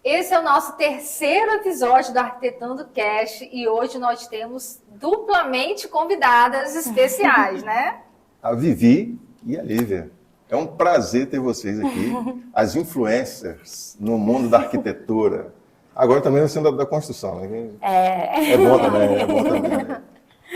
Esse é o nosso terceiro episódio do Arquitetando Cast e hoje nós temos duplamente convidadas especiais, né? A Vivi e a Lívia. É um prazer ter vocês aqui, as influencers no mundo da arquitetura. Agora também no sendo da construção, né? É bom também, né?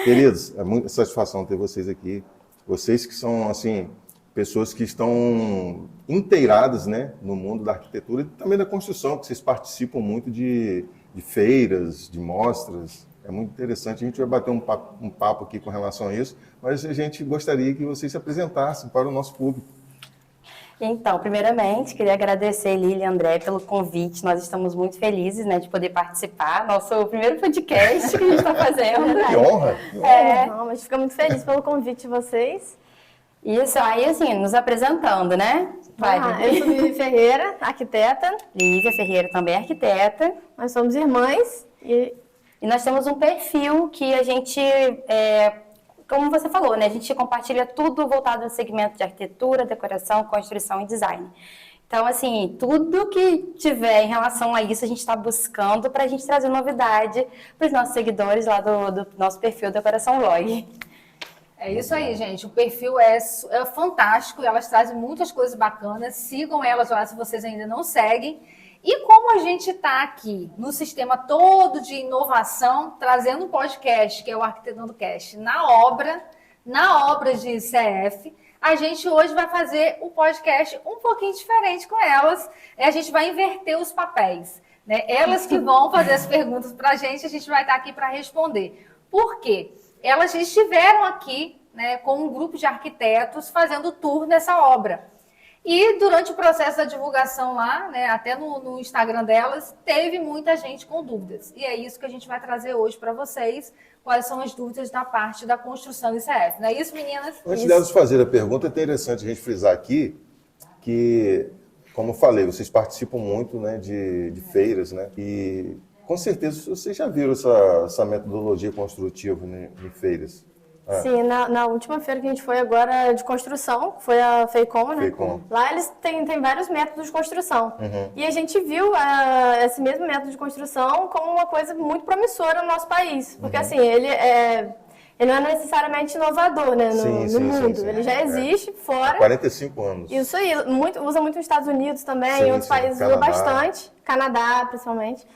Queridos, é muita satisfação ter vocês aqui. Vocês que são, assim, pessoas que estão inteiradas, né, no mundo da arquitetura e também da construção, que vocês participam muito de feiras, de mostras. É muito interessante. A gente vai bater um papo aqui com relação a isso, mas a gente gostaria que vocês se apresentassem para o nosso público. Então, primeiramente, queria agradecer Lili e André pelo convite. Nós estamos muito felizes, né, de poder participar. Nosso primeiro podcast que a gente está fazendo. Que honra! Não, mas fica muito feliz pelo convite de vocês. Isso, aí assim, nos apresentando, né? Eu sou Vivi Ferreira, arquiteta. Lívia Ferreira também é arquiteta. Nós somos irmãs E nós temos um perfil que a gente, como você falou, né? A gente compartilha tudo voltado ao segmento de arquitetura, decoração, construção e design. Então, assim, tudo que tiver em relação a isso, a gente está buscando para a gente trazer novidade para os nossos seguidores lá do nosso perfil Decoração Log. É isso aí, gente. O perfil é fantástico, elas trazem muitas coisas bacanas. Sigam elas lá se vocês ainda não seguem. E como a gente está aqui no sistema todo de inovação, trazendo um podcast, que é o Arquitetando Cast, na obra de ICF, a gente hoje vai fazer o podcast um pouquinho diferente com elas. A gente vai inverter os papéis, né? Elas que vão fazer as perguntas para a gente vai estar aqui para responder. Por quê? Elas estiveram aqui, né, com um grupo de arquitetos fazendo tour nessa obra. E durante o processo da divulgação lá, né, até no Instagram delas, teve muita gente com dúvidas. E é isso que a gente vai trazer hoje para vocês, quais são as dúvidas da parte da construção ICF. Não é isso, meninas? Antes delas fazer a pergunta, é interessante a gente frisar aqui que, como eu falei, vocês participam muito, né, de feiras, né? E com certeza vocês já viram essa metodologia construtiva, né, em feiras. Sim, na última feira que a gente foi agora de construção, foi a FEICOM, né? FEICOM. Lá eles têm vários métodos de construção. Uhum. E a gente viu esse mesmo método de construção como uma coisa muito promissora no nosso país. Porque, assim, ele não é necessariamente inovador, né, no mundo. Sim. Ele já existe fora. Há 45 anos. Isso aí, usa muito nos Estados Unidos também, Sim, em outros países usa Canadá. bastante. Canadá, principalmente.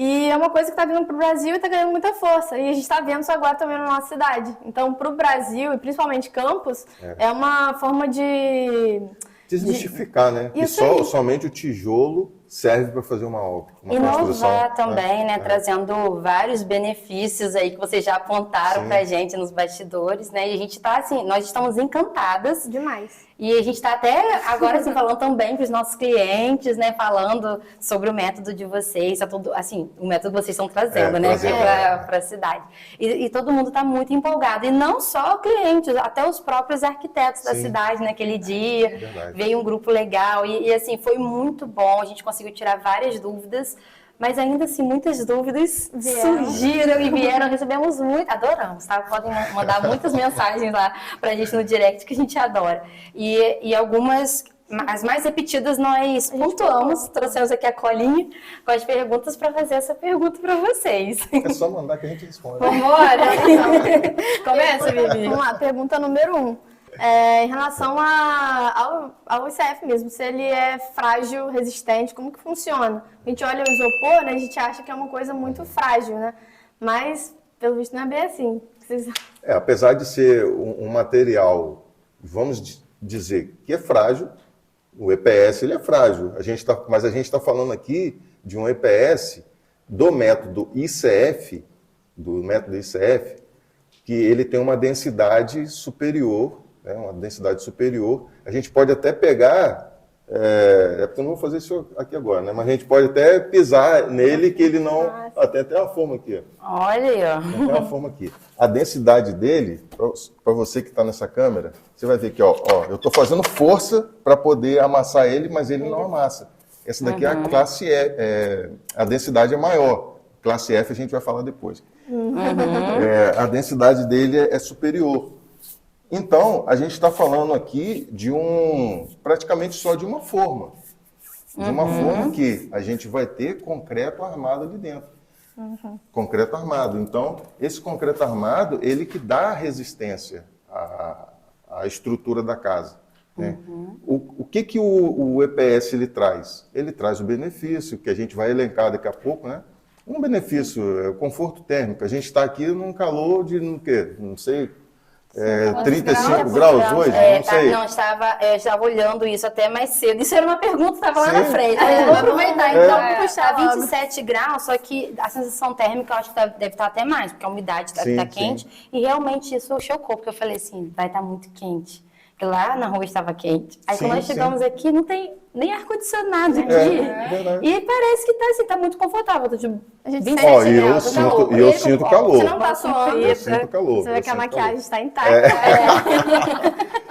E é uma coisa que está vindo para o Brasil e está ganhando muita força. E a gente está vendo isso agora também na nossa cidade. Então, para o Brasil, e principalmente Campos, é uma forma de Desmistificar, né? Que somente o tijolo serve para fazer uma obra, uma construção. Inovar também, né? Trazendo vários benefícios aí que vocês já apontaram para a gente nos bastidores, né? E a gente está assim, nós estamos encantadas. Demais. E a gente está até agora assim, falando também para os nossos clientes, né? Falando sobre o método de vocês, assim, o método que vocês estão trazendo, né? Aqui para a cidade. E todo mundo está muito empolgado. E não só clientes, até os próprios arquitetos da cidade naquele dia. Veio um grupo legal e assim, foi muito bom. A gente conseguiu tirar várias dúvidas. Mas ainda assim, muitas dúvidas surgiram e vieram, recebemos muito, adoramos, tá? Podem mandar muitas mensagens lá pra gente no direct, que a gente adora. E algumas, as mais repetidas, nós pontuamos, trouxemos aqui a colinha com as perguntas para fazer essa pergunta para vocês. É só mandar que a gente responde. Vamos embora? Começa, Vivi. Vamos lá, pergunta número 1. Em relação ao ICF mesmo, se ele é frágil, resistente, como que funciona? A gente olha o isopor, né, a gente acha que é uma coisa muito frágil, né? Mas, pelo visto, não é bem assim. Apesar de ser um material, vamos dizer, que é frágil, o EPS ele é frágil. Mas a gente está falando aqui de um EPS do método ICF, que ele tem uma densidade superior, uma densidade superior. A gente pode até pegar, porque eu não vou fazer isso aqui agora, né? Mas a gente pode até pisar nele que ele não... Tem até uma forma aqui. Olha aí, ó. Tem uma forma aqui. A densidade dele, para você que está nessa câmera, você vai ver que eu estou fazendo força para poder amassar ele, mas ele não amassa. Essa daqui é a classe E, a densidade é maior. Classe F a gente vai falar depois. A densidade dele é superior. Então, a gente está falando aqui de praticamente só de uma forma. de uma forma que a gente vai ter concreto armado ali dentro. Concreto armado. Então, esse concreto armado, ele que dá resistência à estrutura da casa. Né? O que o EPS ele traz? Ele traz o benefício, que a gente vai elencar daqui a pouco, né? Um benefício é o conforto térmico. A gente está aqui num calor de, não sei, 35 graus hoje? Não sei. Não, eu estava olhando isso até mais cedo. Isso era uma pergunta que estava lá na frente. Vou Vamos aproveitar, então. puxar Tá 27 graus, só que a sensação térmica eu acho que deve estar até mais, porque a umidade está quente. E realmente isso chocou, porque eu falei assim, vai estar muito quente. Porque lá na rua estava quente. Aí quando nós chegamos aqui, não tem nem ar-condicionado aqui. E parece que tá assim, tá muito confortável. A gente sente sente eu sinto calor. Você não tá suando. Eu sinto calor. Você vê que a maquiagem está intacta.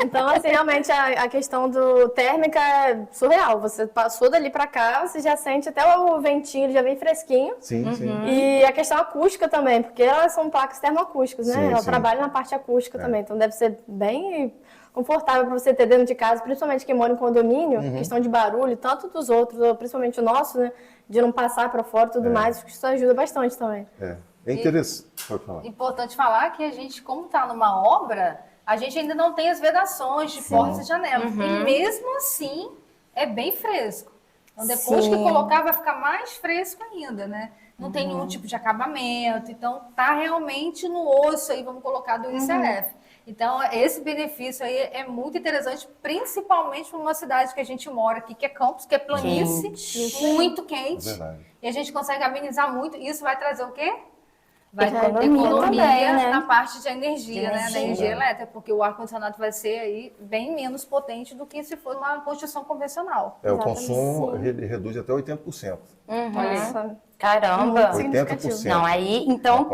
Então, assim, realmente a questão do térmica é surreal. Você passou dali pra cá, você já sente até o ventinho, ele já vem fresquinho. Sim. E a questão acústica também, porque elas são placas termoacústicas, né? Ela trabalha na parte acústica também, então deve ser bem confortável para você ter dentro de casa, principalmente quem mora em condomínio, questão de barulho, tanto dos outros, ou principalmente o nosso, né? De não passar para fora e tudo mais, isso ajuda bastante também. É interessante. Pode falar. Importante falar que a gente, como está numa obra, a gente ainda não tem as vedações de portas e janelas. E mesmo assim, é bem fresco. Então, depois que colocar, vai ficar mais fresco ainda, né? Não tem nenhum tipo de acabamento. Então, tá realmente no osso aí, vamos colocar, do ICF. Então, esse benefício aí é muito interessante, principalmente para uma cidade que a gente mora aqui, que é Campos, que é planície, muito quente. E a gente consegue amenizar muito. Isso vai trazer o quê? Vai ter economia também, né? na parte de energia, né? Da energia elétrica, porque o ar-condicionado vai ser aí bem menos potente do que se for uma construção convencional. O consumo reduz até 80%. Nossa, caramba! 80%. Não, aí, então,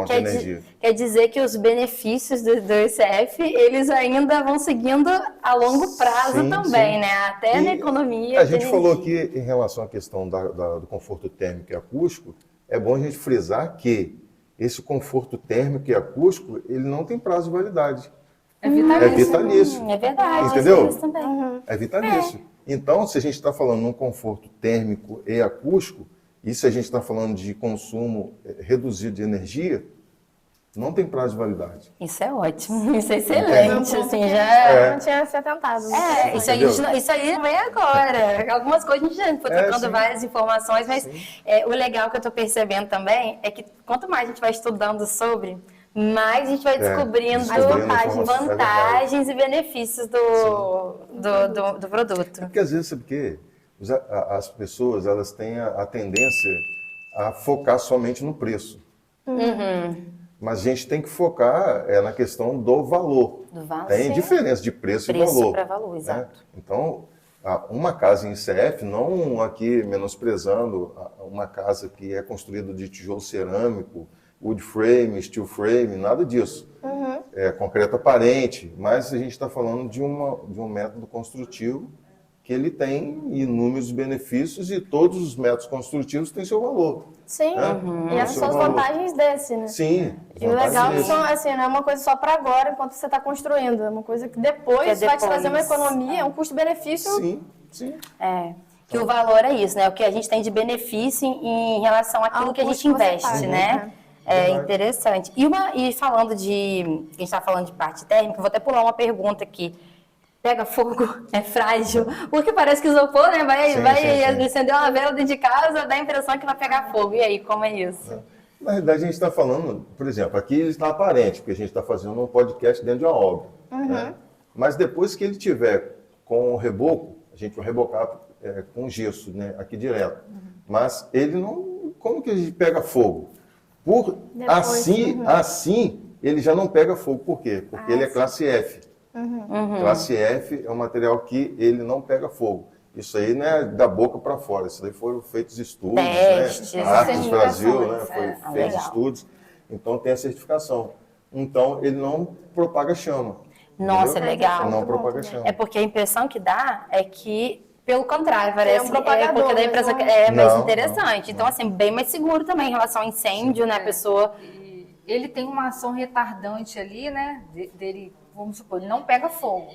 quer dizer que os benefícios do ICF, eles ainda vão seguindo a longo prazo também, né? Até na economia. A gente falou aqui em relação à questão do conforto térmico e acústico, é bom a gente frisar que esse conforto térmico e acústico, ele não tem prazo de validade. É vitalício. É verdade. Entendeu? Isso também. É vitalício. Então, se a gente está falando num conforto térmico e acústico, e se a gente está falando de consumo reduzido de energia, não tem prazo de validade. Isso é ótimo, isso é excelente. Assim, já... não tinha se atentado. Isso aí não vem agora. Algumas coisas a gente já foi trocando várias informações, mas o legal que eu estou percebendo também é que quanto mais a gente vai estudando sobre, mais a gente vai descobrindo vantagens e benefícios do produto. Porque às vezes, sabe o quê? As pessoas elas têm a tendência a focar somente no preço. Mas a gente tem que focar na questão do valor. Tem diferença de preço e valor. Para valor, exato. Né? Então, uma casa em ICF, não aqui menosprezando uma casa que é construída de tijolo cerâmico, wood frame, steel frame, nada disso. É concreto aparente, mas a gente está falando de um método construtivo que ele tem inúmeros benefícios e todos os métodos construtivos têm seu valor. Sim, e essas são as vantagens desse, né? Sim. E o legal é que assim, não é uma coisa só para agora, enquanto você está construindo. É uma coisa que depois vai te trazer uma economia, um custo-benefício. Sim. Que o valor é isso, né? O que a gente tem de benefício em relação àquilo que a gente investe, né? É interessante. E falando de... A gente está falando de parte térmica, vou até pular uma pergunta aqui. Pega fogo, é frágil, porque parece que isopor, né, vai acender uma vela dentro de casa, dá a impressão que vai pegar fogo. E aí, como é isso? Na realidade, a gente está falando, por exemplo, aqui ele está aparente, porque a gente está fazendo um podcast dentro de uma obra. Né? Mas depois que ele tiver com o reboco, a gente vai rebocar com gesso, né, aqui direto. Mas ele não... Como que a gente pega fogo? Assim, ele já não pega fogo. Por quê? Porque ele é classe F. Classe F é um material que ele não pega fogo. Isso aí não é da boca para fora. Isso aí foram feitos estudos, testes, né? Arcos Brasil, né? Foi feito estudos. Então tem a certificação. Então ele não propaga chama. Nossa, legal. Não propaga chama. É porque a impressão que dá é que, pelo contrário, parece propagador, porque dá a impressão que é mais interessante. Então, assim, bem mais seguro também em relação ao incêndio, né? A pessoa... Ele tem uma ação retardante ali, né? Dele, vamos supor, ele não pega fogo.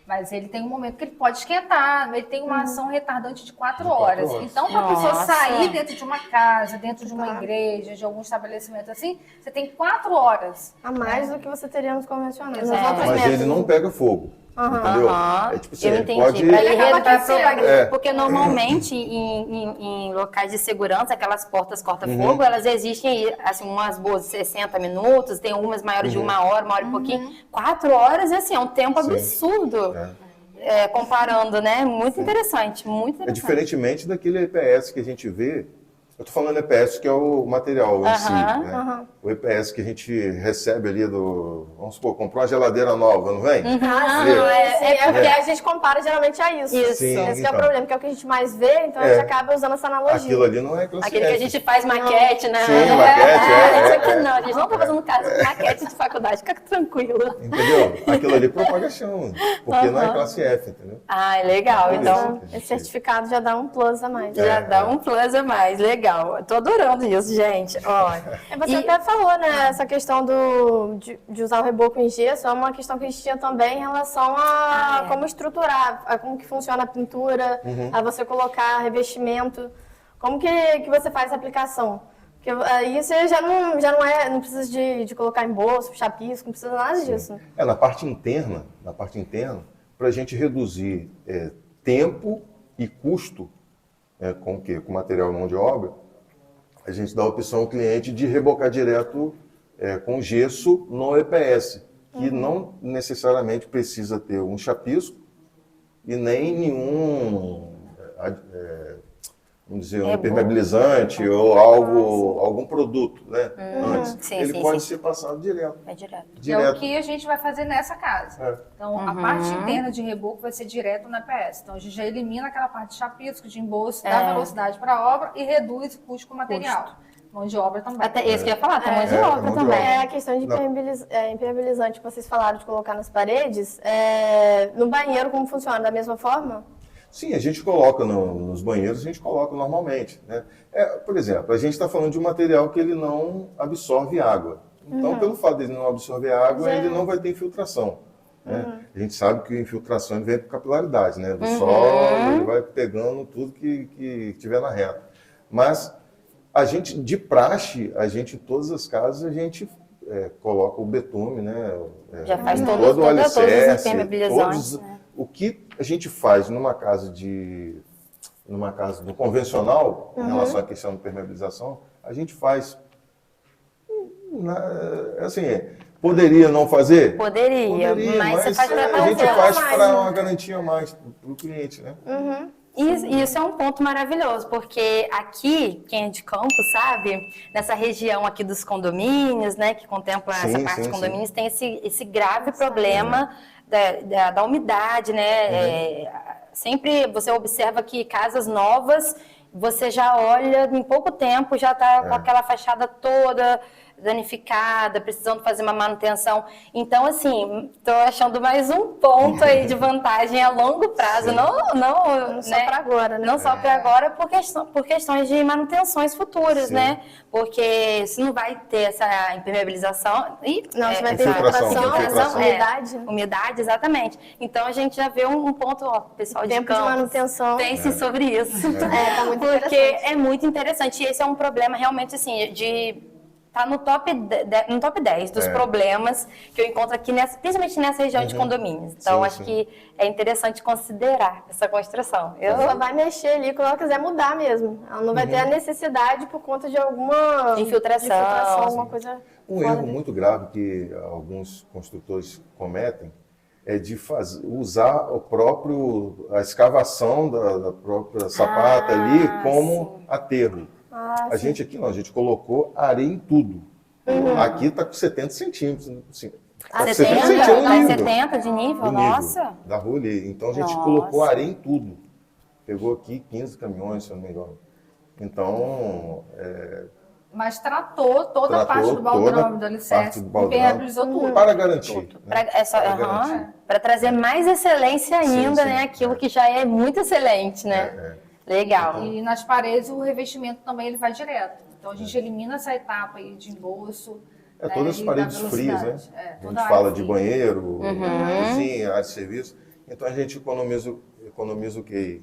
Mas ele tem um momento que ele pode esquentar, ele tem uma ação retardante de 4 De 4 horas. horas. Então, para a pessoa Nossa. sair dentro de uma casa, dentro de uma igreja, de algum estabelecimento assim, você tem 4 horas. A mais do que você teria nos convencionais. Nos É. outros Mas métodos. ele não pega fogo. Entendeu? É tipo assim, Eu ele entendi. pode. Pra ir Ele acaba pra aquecendo. propagar. Porque normalmente em locais de segurança, aquelas portas corta-fogo, elas existem assim, umas boas 60 minutos, tem umas maiores de 1 hora e pouquinho. 4 horas, assim, é um tempo absurdo. Comparando, né? Muito interessante, muito É interessante. diferentemente daquele EPS que a gente vê. Eu tô falando EPS, que é o material em si, né? O EPS que a gente recebe ali do... Vamos supor, comprou uma geladeira nova, não vem? Ah, Vê? não, é porque a gente compara geralmente a isso. Isso. Sim, Esse que é o então. problema, que é o que a gente mais vê, então a gente acaba usando essa analogia. Aquilo ali não é classe Aquele que a F. gente faz maquete, né? Sim, maquete, Isso aqui não, a gente não tá fazendo maquete de faculdade, fica tranquilo. Entendeu? Aquilo ali propaga chão, porque não é classe F, entendeu? Ah, legal. Por Então, isso. Esse certificado já dá um plus a mais. já dá um plus a mais. Legal. Eu tô adorando isso, gente. Olha. Você até falou, né, essa questão de usar o reboco em gesso, é uma questão que a gente tinha também em relação a como estruturar, a como que funciona a pintura, a você colocar revestimento. Como que você faz essa aplicação? Porque aí você já não precisa de colocar embolso, chapisco, não precisa nada disso. Na parte interna, para a gente reduzir tempo e custo, com o quê? Com material e mão de obra, a gente dá a opção ao cliente de rebocar direto com gesso no EPS, que não necessariamente precisa ter um chapisco e nem nenhum, vamos dizer, um impermeabilizante ou algum produto, né? Antes. Sim, Ele sim, pode sim. ser passado direto. É direto. Que é o que a gente vai fazer nessa casa. Então, a parte Uhum. interna de reboco vai ser direto na PS. Então, a gente já elimina aquela parte de chapisco, de embolso, dá velocidade para a obra e reduz o custo com o material. Mão de obra também. Até isso que eu ia falar, tem mão de É, obra mão de também. obra. É a questão de impermeabilizante que vocês falaram de colocar nas paredes. No banheiro, como funciona? Da mesma forma? Sim, a gente coloca nos banheiros, a gente coloca normalmente, né? Por exemplo, a gente está falando de um material que ele não absorve água. Então, pelo fato de ele não absorver água, ele não vai ter infiltração. Né? A gente sabe que a infiltração vem por capilaridade, né? Do solo, ele vai pegando tudo que tiver na reta. Mas a gente, de praxe, em todas as casas, a gente coloca o betume, né? Já faz todo todos o os alicerce, impermeabilizantes, né? O que a gente faz numa casa do convencional, em relação à questão da impermeabilização, a gente faz. Assim, poderia não fazer? Poderia, mas você faz para a gente trazer faz mais, para né? uma garantia a mais para o cliente, né? Isso é um ponto maravilhoso, porque aqui, quem é de campo sabe, nessa região aqui dos condomínios, né, que contempla essa parte dos condomínios, tem esse grave problema da umidade, né? Sempre você observa que casas novas, você já olha, em pouco tempo já está com aquela fachada toda danificada, precisando fazer uma manutenção. Então, assim, estou achando mais um ponto aí de vantagem a longo prazo. Não só para agora, né? Não só para agora, por questões de manutenções futuras, né? Porque se não vai ter essa impermeabilização... Não, você vai ter infiltração, umidade. Umidade, exatamente. Então, a gente já vê um ponto, pessoal de Tempo campos, de manutenção. pense sobre isso. Tá muito Porque interessante. é muito interessante. E esse é um problema realmente, assim, tá no top 10 dos problemas que eu encontro aqui, principalmente nessa região de condomínios. Então, Sim, acho que é interessante considerar essa construção. Só vai mexer ali quando ela quiser mudar mesmo. Ela não vai ter a necessidade por conta de alguma Infiltração. alguma coisa. Um erro muito grave que alguns construtores cometem é de usar a escavação da própria sapata ali como aterro. A gente aqui não, a gente colocou areia em tudo. Aqui está com 70 centímetros. Assim, 70? no nível. 70 de nível? Do Nossa! nível da rua ali. Então a gente Nossa. colocou areia em tudo. Pegou aqui 15 caminhões, se eu não me engano. Então, Mas tratou toda a parte do baldrame, do alicerce, impermeabilizou tudo. para garantir. Né? Para trazer mais excelência ainda, sim, né? Aquilo que já é muito excelente, né? Legal. E nas paredes o revestimento também ele vai direto. Então a gente elimina essa etapa aí de embolso. Todas as e paredes da frias, né? velocidade. A Toda gente a fala área de fria. banheiro, cozinha, área de serviço. então a gente economiza o quê?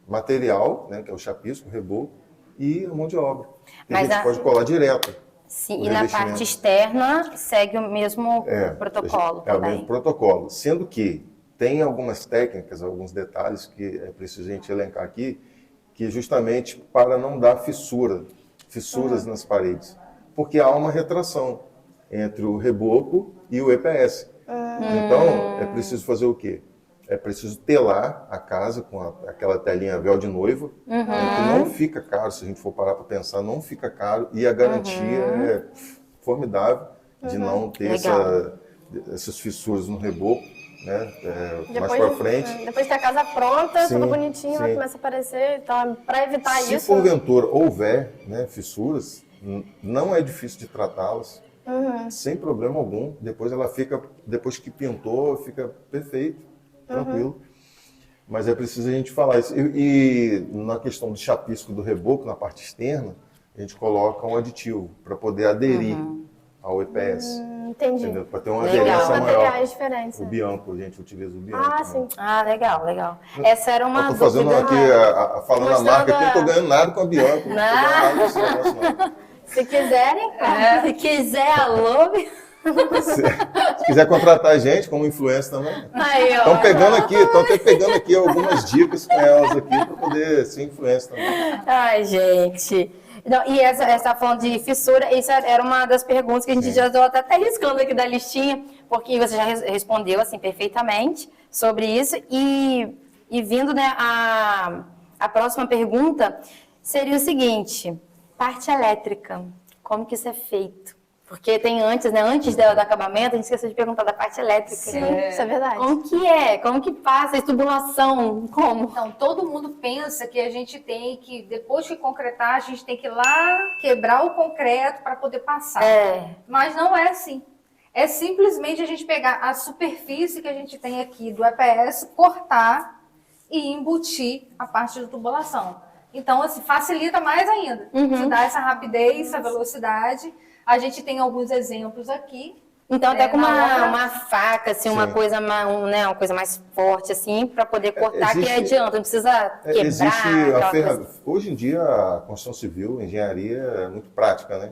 Material, né, que é o chapisco, o reboco, e a mão de obra. E a gente pode colar direto. Sim, e na parte externa segue o mesmo protocolo também. É o mesmo protocolo, sendo que tem algumas técnicas, alguns detalhes que é preciso a gente elencar aqui, que é justamente para não dar fissuras nas paredes, porque há uma retração entre o reboco e o EPS. Então, é preciso fazer o quê? É preciso telar a casa com aquela telinha véu de noiva, que não fica caro, se a gente for parar para pensar, não fica caro, e a garantia é formidável de não ter essas fissuras no reboco, né? Mais para frente. Depois de ter a casa pronta, tudo bonitinho, ela começa a aparecer, então para evitar isso... Se porventura houver, né, fissuras, não é difícil de tratá-las, sem problema algum, depois que pintou, fica perfeito. Tranquilo. Mas é preciso a gente falar isso. E na questão do chapisco do reboco, na parte externa, a gente coloca um aditivo para poder aderir ao EPS. Entendi. Para ter uma aderência maior. Materiais diferentes. O Bianco, a gente utiliza o Bianco. Ah, sim. Ah, legal, legal. Essa era uma dúvida. Estou fazendo aqui, falando a marca aqui, não estou ganhando nada com a Bianco. Não estou ganhando nada com esse negócio, não. Se quiserem, se quiser, alô... Se quiser contratar a gente como influencer também. Estão pegando aqui algumas dicas com elas aqui para poder ser influencer também. Ai, gente. Não, e essa falando de fissura, isso era uma das perguntas que a gente já estou até riscando aqui da listinha, porque você já respondeu assim perfeitamente sobre isso. E vindo, né, a próxima pergunta seria o seguinte: parte elétrica, como que isso é feito? Porque tem antes, né? Antes do acabamento, a gente esqueceu de perguntar da parte elétrica. Sim, isso é verdade. Como que é? Como que passa a tubulação? Como? Então, todo mundo pensa que a gente tem que, depois que concretar, a gente tem que ir lá quebrar o concreto para poder passar. Mas não é assim. É simplesmente a gente pegar a superfície que a gente tem aqui do EPS, cortar e embutir a parte da tubulação. Então, assim, facilita mais ainda. Te dá essa rapidez, essa velocidade. A gente tem alguns exemplos aqui. Então, até com uma faca, assim, uma coisa mais forte, assim, para poder cortar, que adianta, não precisa quebrar. Hoje em dia, a construção civil, a engenharia é muito prática, né?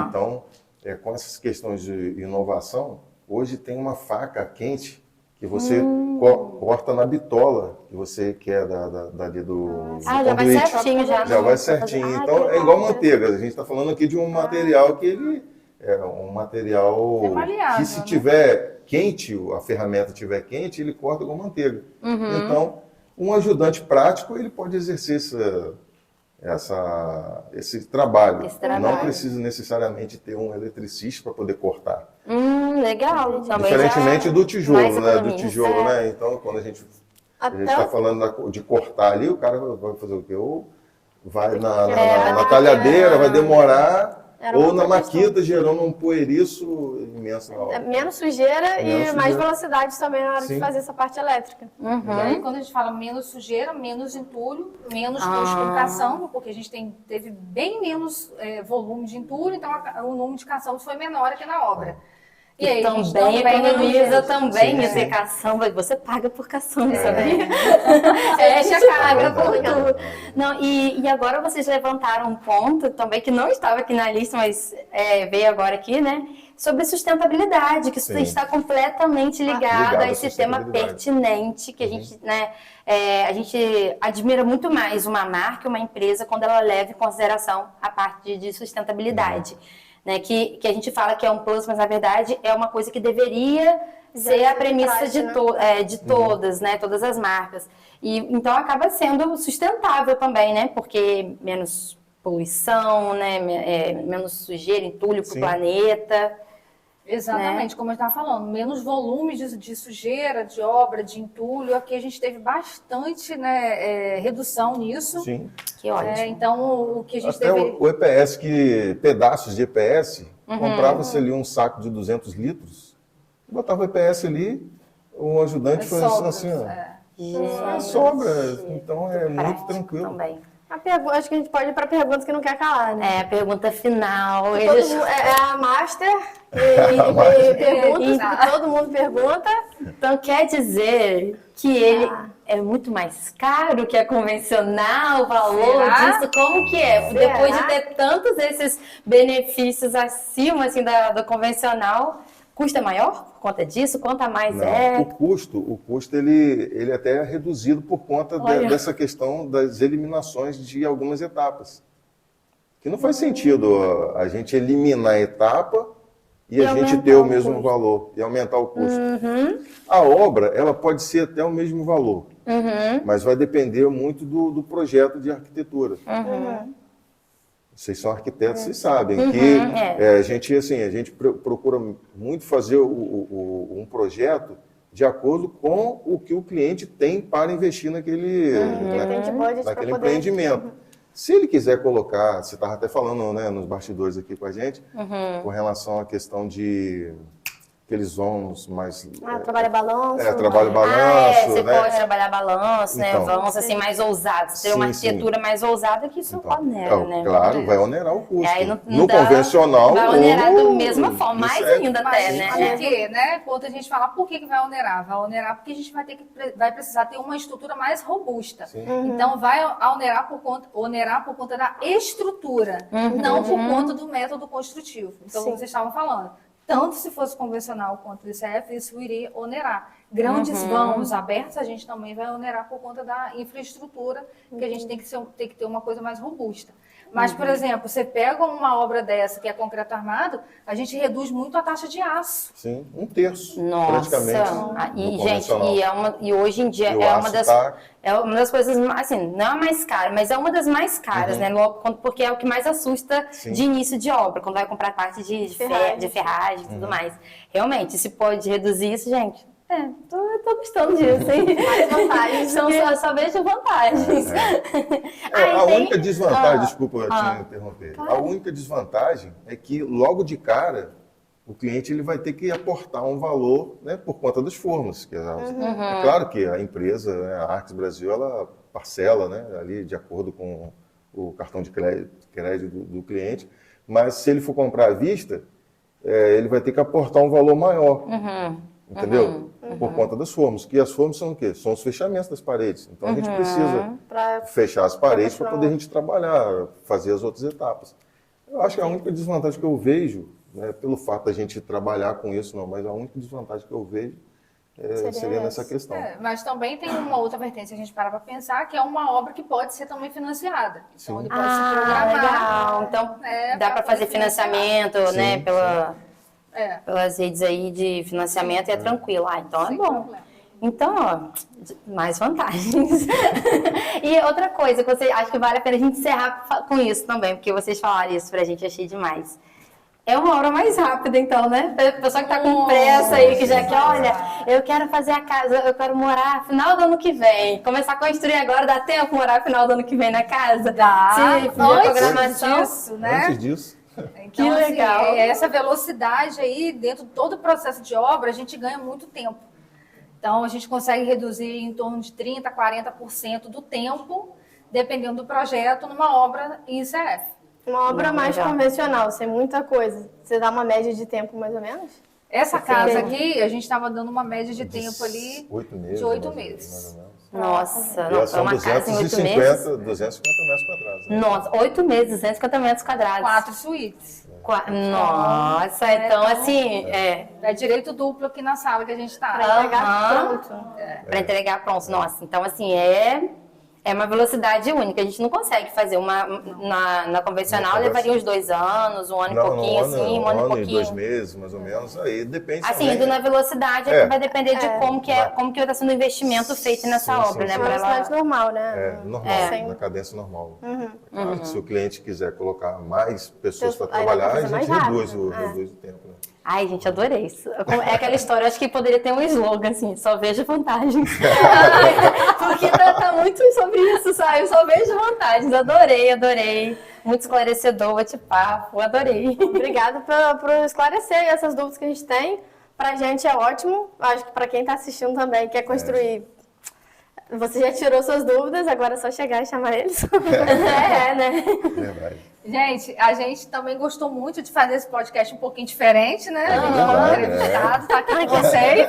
Então, com essas questões de inovação, hoje tem uma faca quente que você corta na bitola que você quer dali do já vai certinho. Já vai certinho. Então, é igual manteiga. A gente está falando aqui de um material que ele é um material maleável, que, se tiver quente, a ferramenta tiver quente, ele corta igual manteiga. Então, um ajudante prático, ele pode exercer esse trabalho. Não precisa necessariamente ter um eletricista para poder cortar. Legal. Diferentemente do tijolo, né? Do tijolo, né? Então, quando a gente está falando de cortar ali, o cara vai fazer o quê? Ou vai na talhadeira, vai demorar, ou na maquita, gerando um poeiriço imenso na hora. Menos sujeira e mais velocidade também na hora de fazer essa parte elétrica. E aí, quando a gente fala menos sujeira, menos entulho, menos lubrificação, porque a gente teve bem menos volume de entulho, então o número de caçambos foi menor aqui na obra. E aí, também economiza também em ter caçamba. Você paga por caçamba, sabia? Paga por tudo. Não, e agora vocês levantaram um ponto também que não estava aqui na lista, mas veio agora aqui, né? Sobre sustentabilidade, que isso está completamente ligado a esse tema pertinente que a gente, né? A gente admira muito mais uma marca, uma empresa, quando ela leva em consideração a parte de sustentabilidade. Né, que a gente fala que é um plus, mas na verdade é uma coisa que deveria ser a premissa de todas, né, todas as marcas. E então acaba sendo sustentável também, né, porque menos poluição, né, menos sujeira, entulho para o planeta. Exatamente, como eu estava falando, menos volume de sujeira, de obra, de entulho. Aqui a gente teve bastante, né, redução nisso. Sim. Que ótimo. Então, o que a gente Até teve... o EPS, pedaços de EPS, comprava-se ali um saco de 200 litros, botava o EPS ali, o ajudante foi assim, ó. Sobra. Então é muito tranquilo. Também. Acho que a gente pode ir para perguntas que não quer calar, né? É, a pergunta final. É a Master e perguntas que todo mundo pergunta. Então quer dizer que ele é muito mais caro que a convencional, o valor disso? Como que é? Será? Depois de ter tantos esses benefícios acima assim, do convencional, custa maior por conta disso? Quanto a mais Não, o custo ele até é reduzido por conta dessa questão das eliminações de algumas etapas. Que não faz sentido a gente eliminar a etapa e a gente ter o mesmo valor e aumentar o custo. A obra, ela pode ser até o mesmo valor, mas vai depender muito do projeto de arquitetura. Vocês são arquitetos, vocês sabem que a gente procura muito fazer um projeto de acordo com o que o cliente tem para investir naquele empreendimento. Se ele quiser colocar, você estava até falando, né, nos bastidores aqui com a gente, com relação à questão de aqueles vãos mais... trabalha balanço. Trabalha balanço, você né? pode trabalhar balanço, né? Então, Vãos assim mais ousados. Ter uma arquitetura mais ousada que isso onera, né? Claro, vai onerar o custo. Aí no convencional... Vai onerar da mesma forma, mais ainda até, Mas né? por quê, né? Quando a gente fala por que vai onerar? Vai onerar porque a gente vai precisar ter uma estrutura mais robusta. Então vai onerar por conta da estrutura, não por conta do método construtivo. Então, como vocês estavam falando, tanto se fosse convencional quanto o ICF, isso iria onerar. Grandes vãos abertos, a gente também vai onerar por conta da infraestrutura, que a gente tem que ter uma coisa mais robusta. Mas, por exemplo, você pega uma obra dessa, que é concreto armado, a gente reduz muito a taxa de aço. Sim, 1/3, Nossa, praticamente. e gente, e hoje em dia é uma das coisas, assim, não é a mais cara, mas é uma das mais caras, né? Porque é o que mais assusta de início de obra, quando vai comprar parte de ferragem e tudo mais. Realmente, se pode reduzir isso, gente, tô gostando disso, hein? Mais vantagens. Eu só vejo vantagens. A única desvantagem, desculpa te interromper, a única desvantagem é que logo de cara o cliente ele vai ter que aportar um valor, né, por conta dos fornos. É claro que a empresa, né, a Arques Brasil, ela parcela, né, ali de acordo com o cartão de crédito do cliente, mas se ele for comprar à vista, ele vai ter que aportar um valor maior, entendeu? Por conta dos formos. Que as formos são o quê? São os fechamentos das paredes. Então a gente precisa fechar as paredes para poder a gente trabalhar, fazer as outras etapas. Eu acho que a única desvantagem que eu vejo, né, pelo fato da gente trabalhar com isso, não, mas a única desvantagem que eu vejo seria nessa questão. Mas também tem uma outra vertente, se a gente parar para pensar, que é uma obra que pode ser também financiada. Então ele pode se programar. Legal. Então dá para fazer financiamento, né, pelas redes aí de financiamento, é tranquilo. Então é bom. Problema. Então, ó, mais vantagens. E outra coisa que acho que vale a pena a gente encerrar com isso também, porque vocês falaram isso pra gente, achei demais. É uma hora mais rápida, então, né? A pessoa que tá com pressa aí, que já quer, olha, eu quero fazer a casa, eu quero morar final do ano que vem. Começar a construir agora, dá tempo morar final do ano que vem na casa? Dá. Programação Disso, né? Antes disso. Então, que legal. Assim, essa velocidade aí, dentro de todo o processo de obra, a gente ganha muito tempo. Então, a gente consegue reduzir em torno de 30% a 40% do tempo, dependendo do projeto, numa obra ICF. Uma obra mais convencional, sem muita coisa. Você dá uma média de tempo, mais ou menos? Essa casa aqui, a gente estava dando uma média de tempo ali 8 meses, de 8 mais meses. ou menos. Nossa, E não, uma casa em 8 meses. 250 metros quadrados. Né? Nossa, 8 meses, 250 metros quadrados. 4 suítes. Nossa, então assim... É direito duplo aqui na sala que a gente está. Para entregar pronto. Para entregar pronto. Nossa, então assim, é uma velocidade única. A gente não consegue fazer na convencional, levaria uns 2 anos, um ano e pouquinho, assim, um ano e pouquinho. 2 meses, mais ou menos, aí depende assim, também. indo na velocidade, vai depender de como que está sendo o investimento feito nessa obra, né? Uma velocidade normal, né? Normal, na cadência normal. Claro que se o cliente quiser colocar mais pessoas para trabalhar, a gente reduz o tempo, né? Ai, gente, adorei isso. É aquela história, acho que poderia ter um slogan, assim, só vejo vantagens. Porque tá muito sobre isso, sabe? Eu só vejo vantagens. Adorei. Muito esclarecedor, bate-papo, adorei. Obrigada por esclarecer essas dúvidas que a gente tem. Pra gente é ótimo. Acho que pra quem tá assistindo também, quer construir Você já tirou suas dúvidas, agora é só chegar e chamar eles. Né? Verdade. Gente, a gente também gostou muito de fazer esse podcast um pouquinho diferente, né? A gente verdade, entrevistado, tá aqui com vocês,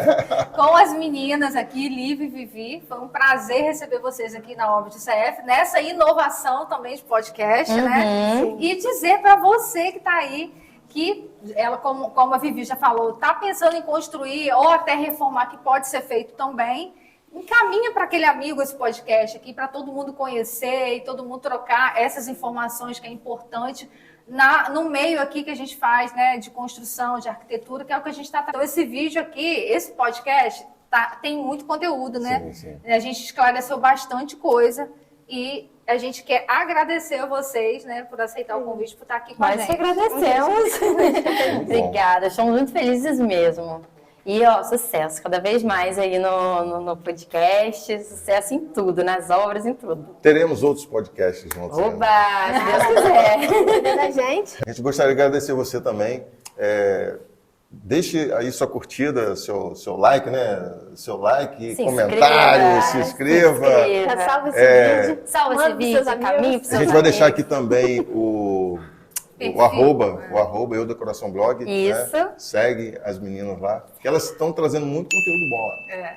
com as meninas aqui, Liv e Vivi. Foi um prazer receber vocês aqui na Orbit CF, nessa inovação também de podcast, né? E dizer para você que tá aí, que ela, como a Vivi já falou, tá pensando em construir ou até reformar, que pode ser feito também. Encaminha para aquele amigo esse podcast aqui, para todo mundo conhecer e todo mundo trocar essas informações que é importante no meio aqui que a gente faz, né, de construção, de arquitetura, que é o que a gente está tratando. Esse vídeo aqui, esse podcast, tem muito conteúdo, né? Sim, sim. A gente esclareceu bastante coisa e a gente quer agradecer a vocês, né, por aceitar o convite, por estar aqui com a Nós gente. que agradecemos. Obrigada, estamos muito felizes mesmo. E, sucesso cada vez mais aí no podcast, sucesso em tudo, nas obras, em tudo. Teremos outros podcasts juntos. Oba, se Deus quiser. Da gente. A gente gostaria de agradecer você também. Deixe aí sua curtida, seu like, né? Seu like, comentário, se inscreva. Salva esse vídeo. Salva esse vídeo, caminho para A gente vai deixar aqui também o arroba Eu Decoração Blog. Isso. Né? Segue as meninas lá, que elas estão trazendo muito conteúdo bom lá.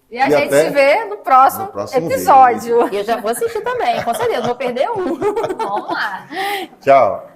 E a gente se vê no próximo episódio. E eu já vou assistir também, com certeza, não vou perder um. Vamos lá. Tchau.